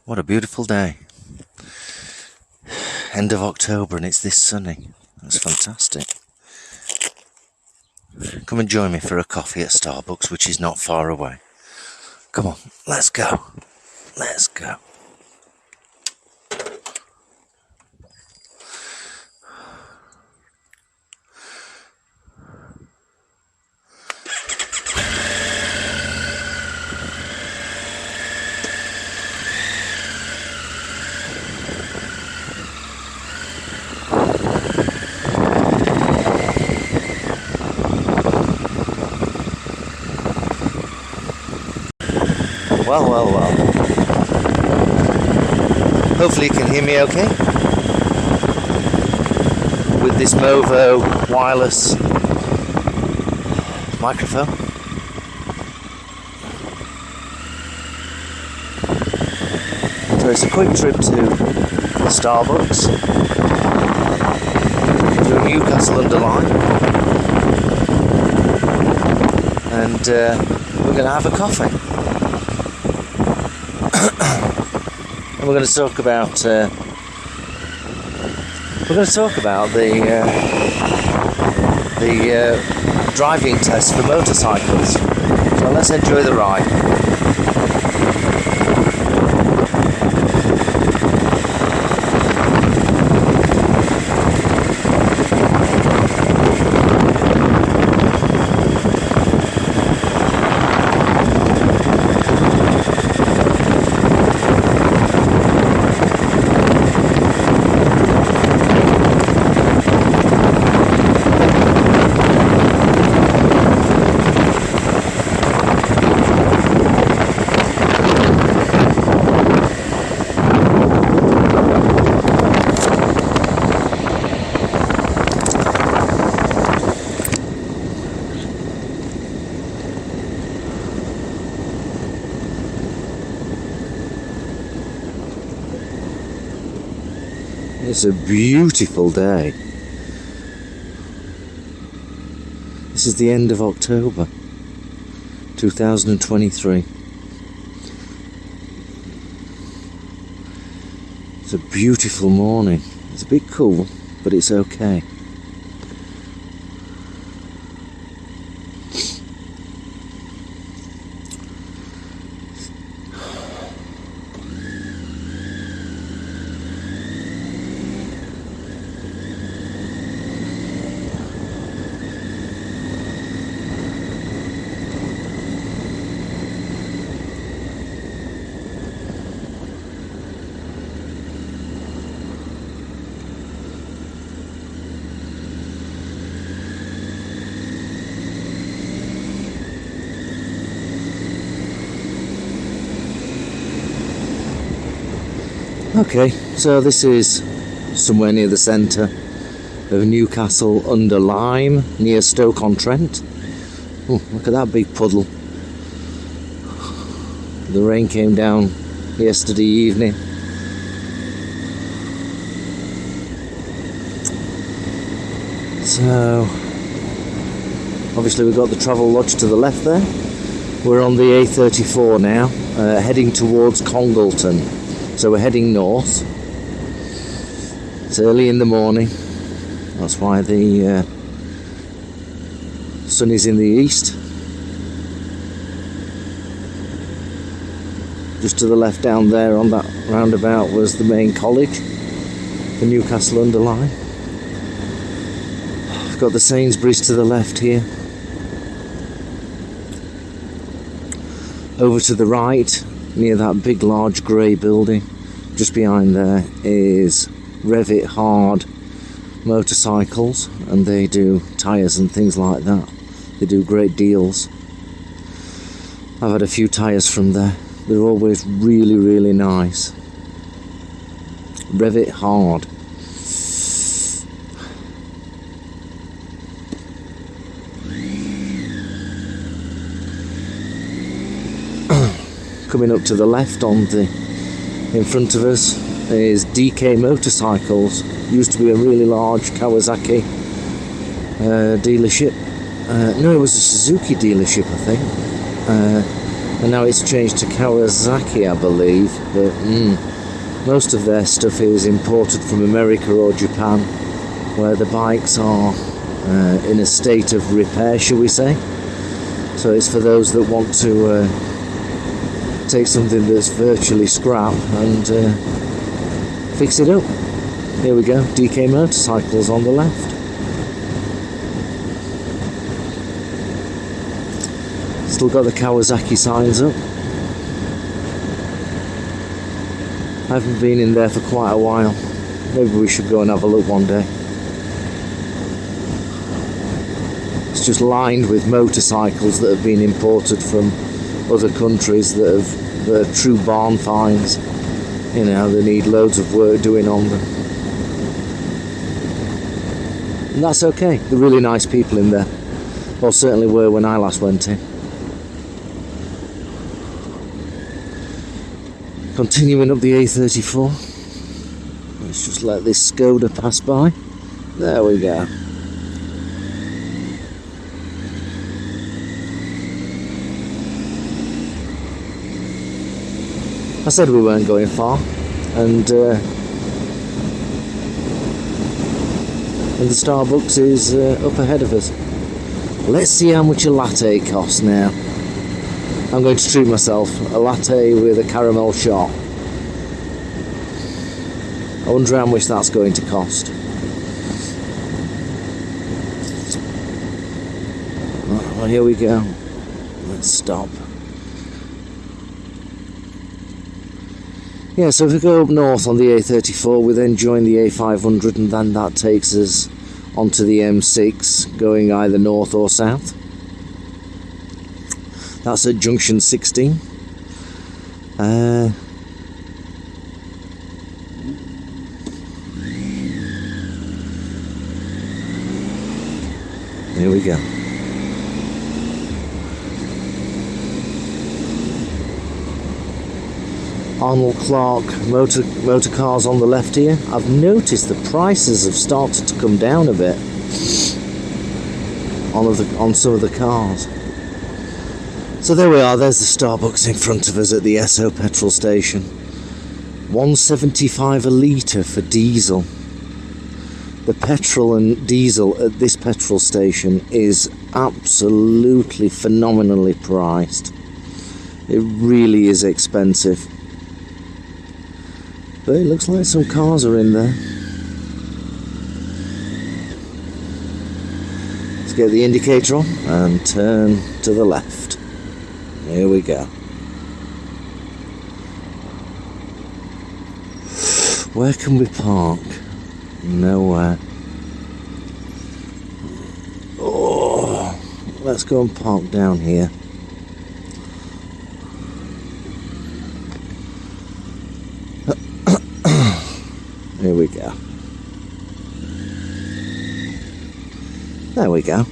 What a beautiful day. End of October and it's this sunny. That's fantastic. Come and join me for a coffee at Starbucks, which is not far away. Come on, let's go. Let's go. Well. Hopefully you can hear me okay with this Movo wireless microphone. So it's a quick trip to Starbucks, to Newcastle under Lyme, and we're going to have a coffee. And we're going to talk about the driving test for motorcycles. So let's enjoy the ride. It's a beautiful day. This is the end of October 2023. It's a beautiful morning. It's a bit cool, but it's okay. Okay, so this is somewhere near the centre of Newcastle under Lyme, near Stoke-on-Trent. Oh, look at that big puddle. The rain came down yesterday evening. So, obviously we've got the travel lodge to the left there. We're on the A34 now, heading towards Congleton. So we're heading north. It's early in the morning. That's why the sun is in the east. Just to the left down there on that roundabout was the main college, the Newcastle under Lyme. We've got the Sainsbury's to the left here. Over to the right, near that big large grey building, just behind there is Revit Hard Motorcycles, and they do tyres and things like that. They do great deals. I've had a few tyres from there. They're always really, really nice. Revit Hard. Coming up to the left in front of us is DK Motorcycles. Used to be a really large Kawasaki dealership. No, it was a Suzuki dealership, I think. and now it's changed to Kawasaki, I believe, but most of their stuff is imported from America or Japan, where the bikes are in a state of repair, shall we say. So it's for those that want to take something that's virtually scrap and fix it up. Here we go, DK Motorcycles on the left. Still got the Kawasaki signs up. I haven't been in there for quite a while. Maybe we should go and have a look one day. It's just lined with motorcycles that have been imported from other countries that are true barn finds. You know, they need loads of work doing on them. And that's okay. They're really nice people in there. Well, certainly were when I last went in. Continuing up the A34. Let's just let this Skoda pass by. There we go. I said we weren't going far, and the Starbucks is up ahead of us. Let's see how much a latte costs now. I'm going to treat myself. A latte with a caramel shot. I wonder how much that's going to cost. Well, here we go. Let's stop. Yeah, so if we go up north on the A34, we then join the A500, and then that takes us onto the M6, going either north or south. That's at junction 16. Here we go. Arnold Clark motor cars on the left here. I've noticed the prices have started to come down a bit on some of the cars. So there we are, there's the Starbucks in front of us at the Esso petrol station. £1.75 a litre for diesel. The petrol and diesel at this petrol station is absolutely phenomenally priced. It really is expensive. But it looks like some cars are in there. Let's get the indicator on and turn to the left. Here we go. Where can we park? Nowhere. Oh, let's go and park down here. Here we go. There we go.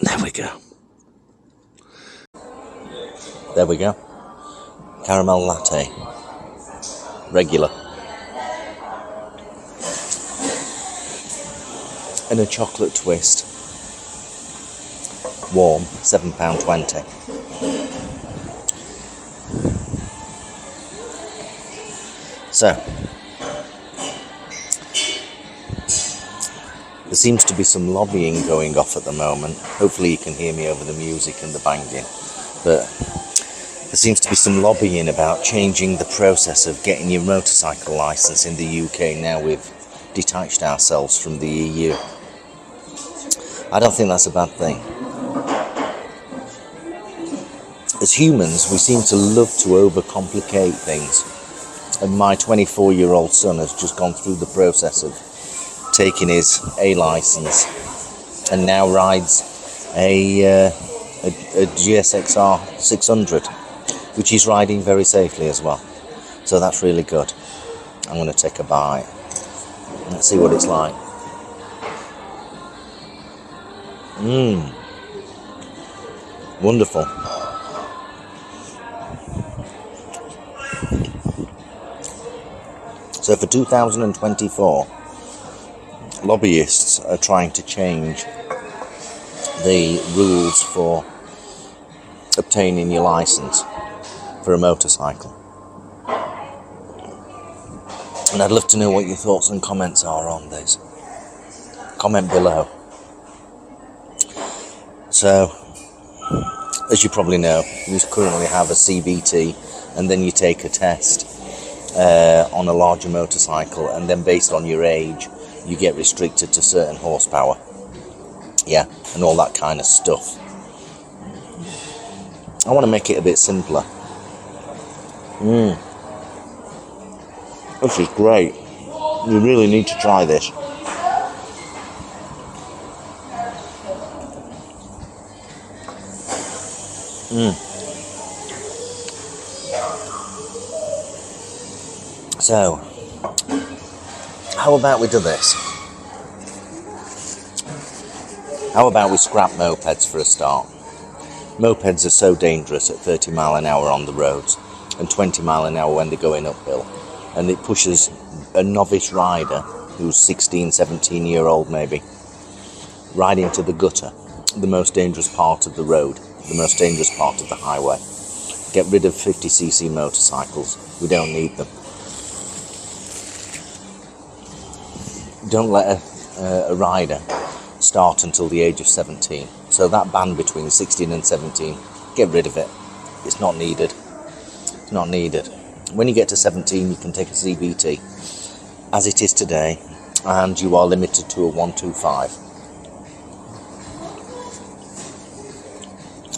There we go. There we go. Caramel latte. Regular. And a chocolate twist. Warm, £7.20. So, there seems to be some lobbying going off at the moment. Hopefully you can hear me over the music and the banging. But there seems to be some lobbying about changing the process of getting your motorcycle licence in the UK now we've detached ourselves from the EU. I don't think that's a bad thing. As humans, we seem to love to overcomplicate things. And my 24-year-old son has just gone through the process of taking his A licence and now rides a GSXR 600, which he's riding very safely as well. So that's really good. I'm going to take a bite. Let's see what it's like. Wonderful. So for 2024, lobbyists are trying to change the rules for obtaining your license for a motorcycle. And I'd love to know what your thoughts and comments are on this. Comment below. So, as you probably know, you currently have a CBT, and then you take a test on a larger motorcycle, and then based on your age, you get restricted to certain horsepower. Yeah, and all that kind of stuff. I want to make it a bit simpler. This is great. You really need to try this. So, how about we do this? How about we scrap mopeds for a start? Mopeds are so dangerous at 30 mile an hour on the roads and 20 mile an hour when they're going uphill. And it pushes a novice rider who's 16, 17 year old maybe, right into the gutter, the most dangerous part of the road, the most dangerous part of the highway. Get rid of 50cc motorcycles. We don't need them. Don't let a rider start until the age of 17. So that band between 16 and 17, get rid of it. It's not needed. It's not needed. When you get to 17, you can take a CBT, as it is today, and you are limited to a 125.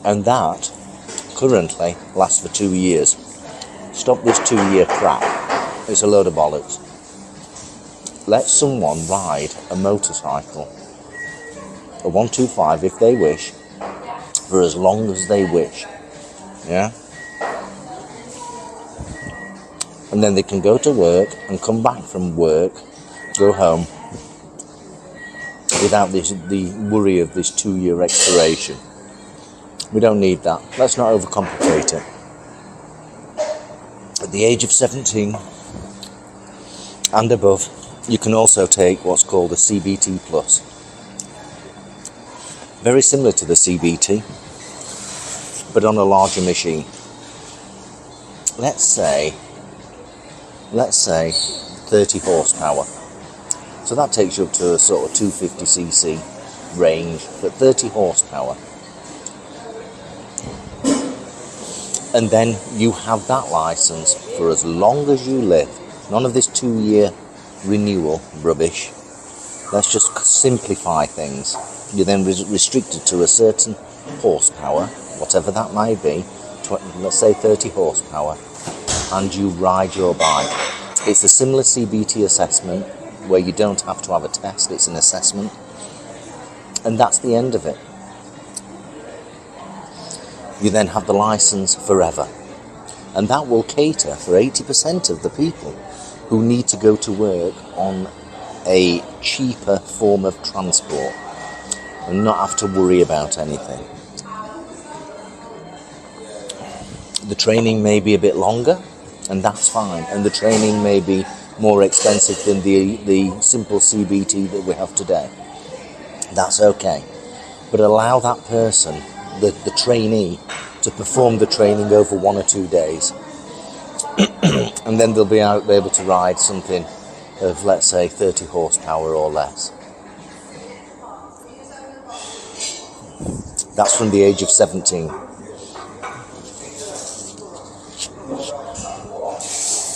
And that currently lasts for 2 years. Stop this 2-year crap. It's a load of bollocks. Let someone ride a motorcycle, a 125 if they wish, for as long as they wish. Yeah? And then they can go to work and come back from work, go home, without the worry of this 2-year expiration. We don't need that. Let's not overcomplicate it. At the age of 17 and above, you can also take what's called a CBT Plus. Very similar to the CBT, but on a larger machine. Let's say 30 horsepower. So that takes you up to a sort of 250cc range, but 30 horsepower. And then you have that license for as long as you live. None of this 2-year renewal rubbish. Let's just simplify things. You're then restricted to a certain horsepower, whatever that may be, let's say 30 horsepower, and you ride your bike. It's a similar CBT assessment where you don't have to have a test, it's an assessment, and that's the end of it. You then have the license forever, and that will cater for 80% of the people who need to go to work on a cheaper form of transport and not have to worry about anything. The training may be a bit longer, and that's fine, and the training may be more expensive than the simple CBT that we have today. That's okay, but allow that person, the trainee, to perform the training over 1 or 2 days, and then they'll be able to ride something of, let's say, 30 horsepower or less. That's from the age of 17.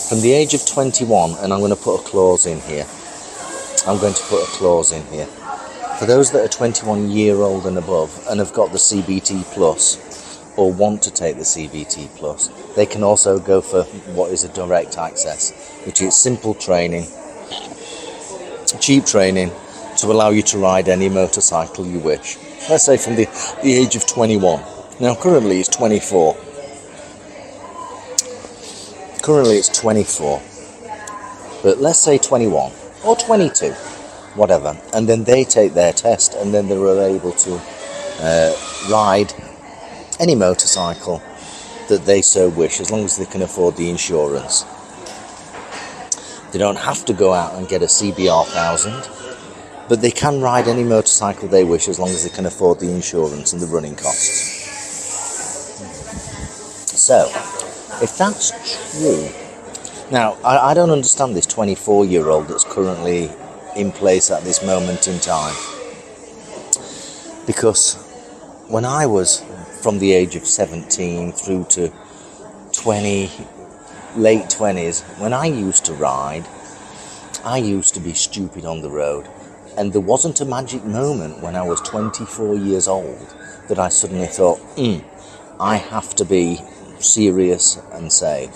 From the age of 21, and I'm going to put a clause in here. For those that are 21 year old and above and have got the CBT Plus or want to take the CBT Plus, they can also go for what is a direct access, which is simple training, cheap training to allow you to ride any motorcycle you wish. Let's say from the age of 21. Now currently it's 24. But let's say 21 or 22, whatever, and then they take their test, and then they're able to ride any motorcycle that they so wish, as long as they can afford the insurance. They don't have to go out and get a CBR 1000, but they can ride any motorcycle they wish as long as they can afford the insurance and the running costs. So, if that's true, now I don't understand this 24-year-old that's currently in place at this moment in time, because when I was from the age of 17 through to 20, late 20s, when I used to ride, I used to be stupid on the road. And there wasn't a magic moment when I was 24 years old that I suddenly thought, I have to be serious and safe.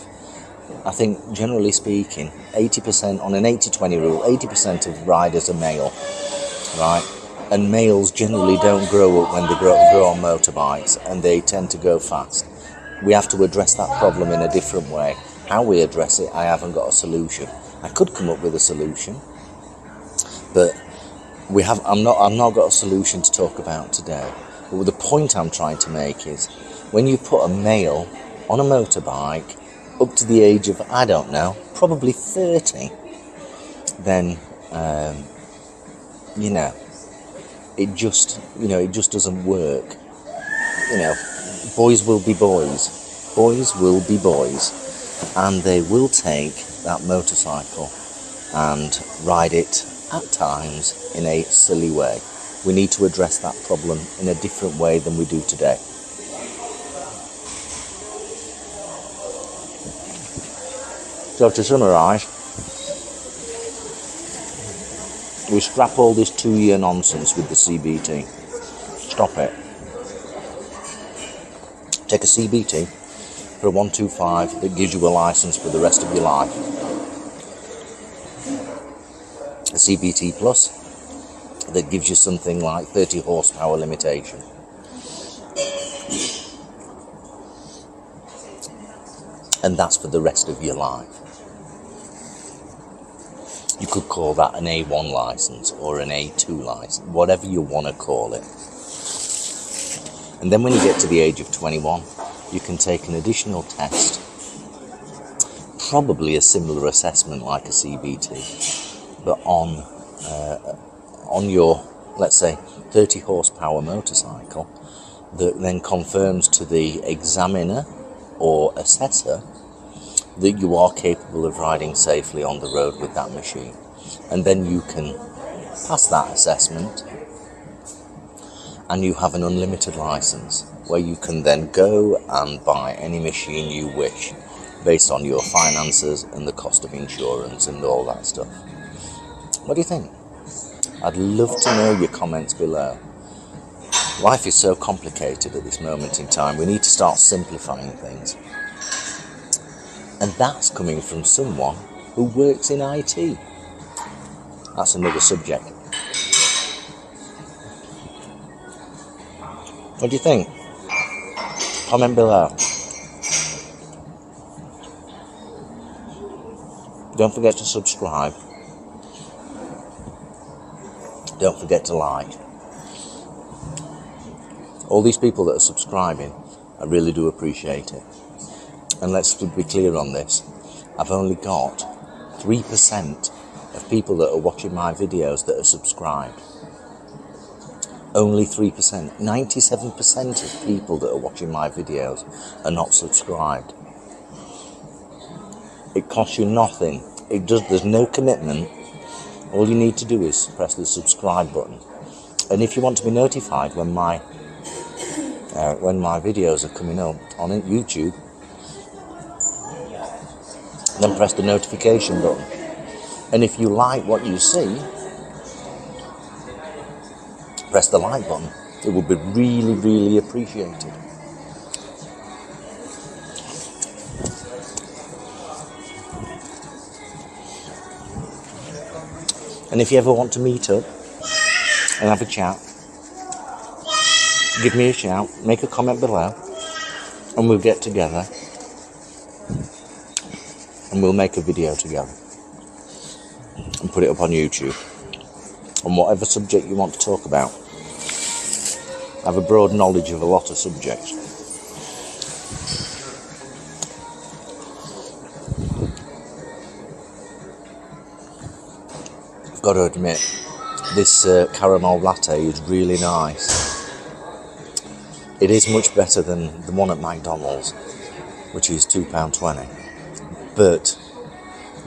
I think, generally speaking, 80%, on an 80-20 rule, 80% of riders are male, right? And males generally don't grow up when they grow on motorbikes, and they tend to go fast. We have to address that problem in a different way. How we address it, I haven't got a solution. I could come up with a solution, but I've not got a solution to talk about today. But the point I'm trying to make is, when you put a male on a motorbike up to the age of, I don't know, probably 30, then it just doesn't work. Boys will be boys. Boys will be boys, and they will take that motorcycle and ride it at times in a silly way. We need to address that problem in a different way than we do today. So to summarise, we scrap all this 2-year nonsense with the CBT. Stop it. Take a CBT for a 125 that gives you a licence for the rest of your life. A CBT Plus that gives you something like 30 horsepower limitation. And that's for the rest of your life. You could call that an A1 licence or an A2 licence, whatever you want to call it. And then when you get to the age of 21, you can take an additional test, probably a similar assessment like a CBT, but on your, let's say, 30 horsepower motorcycle, that then confirms to the examiner or assessor that you are capable of riding safely on the road with that machine. And then you can pass that assessment and you have an unlimited license where you can then go and buy any machine you wish based on your finances and the cost of insurance and all that stuff. What do you think? I'd love to know your comments below. Life is so complicated at this moment in time. We need to start simplifying things. And that's coming from someone who works in IT. That's another subject. What do you think? Comment below. Don't forget to subscribe. Don't forget to like. All these people that are subscribing, I really do appreciate it. And let's be clear on this. I've only got 3% of people that are watching my videos that are subscribed. Only 3%. 97% of people that are watching my videos are not subscribed. It costs you nothing. There's no commitment. All you need to do is press the subscribe button. And if you want to be notified when my videos are coming up on YouTube, then press the notification button. And if you like what you see, press the like button. It would be really, really appreciated. And if you ever want to meet up and have a chat, give me a shout, make a comment below, and we'll get together and we'll make a video together and put it up on YouTube on whatever subject you want to talk about. I have a broad knowledge of a lot of subjects. got to admit, this caramel latte is really nice. It is much better than the one at McDonald's, which is £2.20. But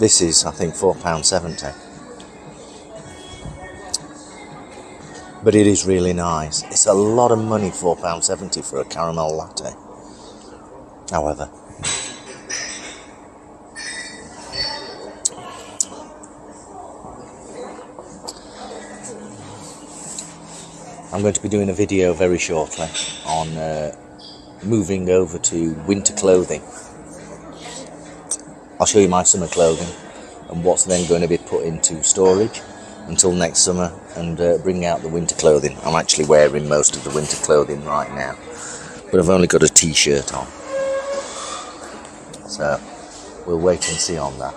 this is, I think, £4.70. But it is really nice. It's a lot of money, £4.70 for a caramel latte. However, I'm going to be doing a video very shortly on moving over to winter clothing. I'll show you my summer clothing and what's then going to be put into storage until next summer, and bring out the winter clothing. I'm actually wearing most of the winter clothing right now, but I've only got a t-shirt on. So we'll wait and see on that.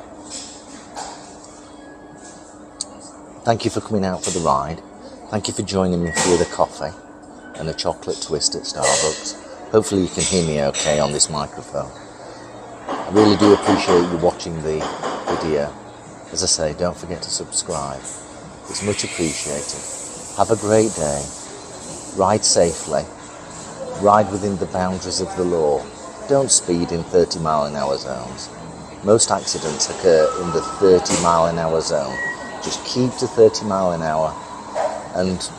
Thank you for coming out for the ride. Thank you for joining me for the coffee and a chocolate twist at Starbucks. Hopefully you can hear me okay on this microphone. I really do appreciate you watching the video. As I say, don't forget to subscribe. It's much appreciated. Have a great day. Ride safely. Ride within the boundaries of the law. Don't speed in 30-mile-an-hour zones. Most accidents occur in the 30-mile-an-hour zone. Just keep to 30 mile an hour and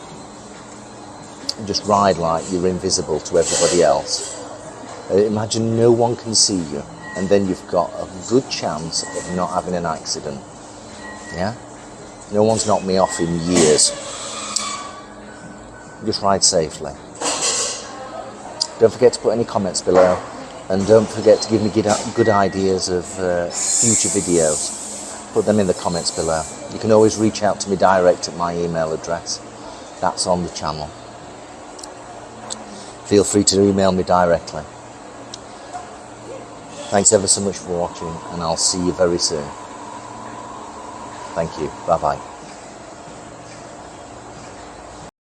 just ride like you're invisible to everybody else. Imagine no one can see you, and then you've got a good chance of not having an accident. Yeah? No one's knocked me off in years. Just ride safely. Don't forget to put any comments below, and don't forget to give me good ideas of future videos. Put them in the comments below. You can always reach out to me direct at my email address. That's on the channel. Feel free to email me directly. Thanks ever so much for watching, and I'll see you very soon. Thank you. Bye-bye.